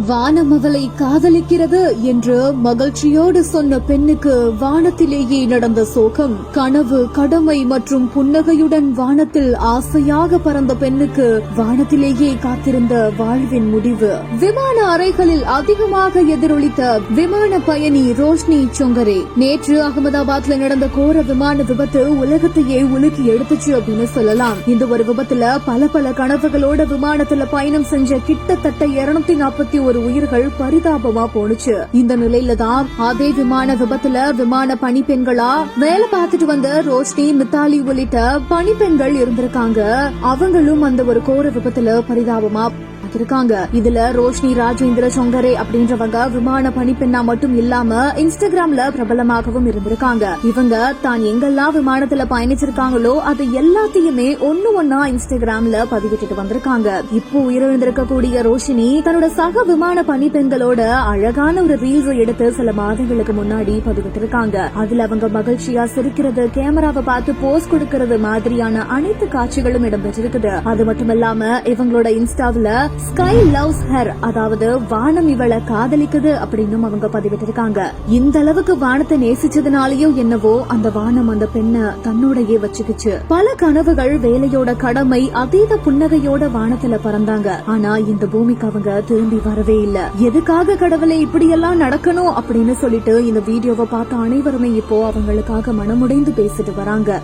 வானம் அவளை காதலிக்கிறது என்று மகிழ்ச்சியோடு சொன்ன பெண்ணுக்கு வானத்திலேயே நடந்த சோகம். கனவு, கடமை மற்றும் புன்னகையுடன் வானத்தில் ஆசையாக பறந்த பெண்ணுக்கு வானத்திலேயே காத்திருந்த வாழ்வின் முடிவு. விமான அறைகளில் அதிகமாக எதிரொலித்த விமான பயணி ரோஷினி சொங்கரே. நேற்று அகமதாபாத்ல நடந்த கோர விமான விபத்து உலகத்தையே உலுக்கி எடுத்துச்சு அப்படின்னு சொல்லலாம். இந்த ஒரு விபத்துல பல கனவுகளோட விமானத்துல பயணம் செஞ்ச கிட்டத்தட்ட 241 உயிர்கள் பரிதாபமா போனுச்சு. இந்த நிலையில தான் அதே விமான விபத்துல விமான பணிப்பெண்களா வேலை பார்த்துட்டு வந்த ரோஷினி, மித்தாலி உள்ளிட்ட பணிப்பெண்கள் இருந்திருக்காங்க. அவங்களும் அந்த ஒரு கோர விபத்துல பரிதாபமா இருக்காங்க. இதுல ரோஷினி ராஜேந்திர சொங்கரே அப்படின்றவங்க விமான பணிப்பெண்ணா மட்டும் இல்லாம இன்ஸ்டாகிராம்ல பிரபலமாகவும் இருந்திருக்காங்க. இவங்க தான் எங்கெல்லாம் விமானத்துல பயணிச்சிருக்காங்களோ அது எல்லாத்தையுமே ஒன்னா இன்ஸ்டாகிராம்ல பதிவிட்டு வந்திருக்காங்க. இப்போ உயிரிழந்திருக்கக்கூடிய ரோஷினி தன்னோட சக விமான பணிப்பெண்களோட அழகான ஒரு ரீல்ஸ் எடுத்து சில மாதங்களுக்கு முன்னாடி பதிவிட்டு இருக்காங்க. அதுல அவங்க மகிழ்ச்சியா சிரிக்கிறது, கேமராவை பார்த்து போஸ் கொடுக்கறது மாதிரியான அனைத்து காட்சிகளும் இடம்பெற்றிருக்குது. அது மட்டும் இல்லாம இவங்களோட இன்ஸ்டாவில ஸ்கை லவ்ஸ் ஹர், அதாவது வானம் இவளை காதலிக்குது அப்படின்னு அவங்க பதிவிட்டிருக்காங்க. இந்த அளவுக்கு வானத்தை நேசிச்சதுனாலயோ என்னவோ அந்த வானம் அந்த பெண்ணை தன்னோடையே வச்சுக்கிச்சு. பல கனவுகள், வேலையோட கடமை, அதீத புன்னகையோட வானத்துல பறந்தாங்க. ஆனா இந்த பூமிக்கு அவங்க திரும்பி வரவே இல்ல. எதுக்காக கடவுளை இப்படியெல்லாம் நடக்கணும் அப்படின்னு சொல்லிட்டு இந்த வீடியோவை பார்த்த அனைவருமே இப்போ அவங்களுக்காக மனமுடைந்து பேசிட்டு வராங்க.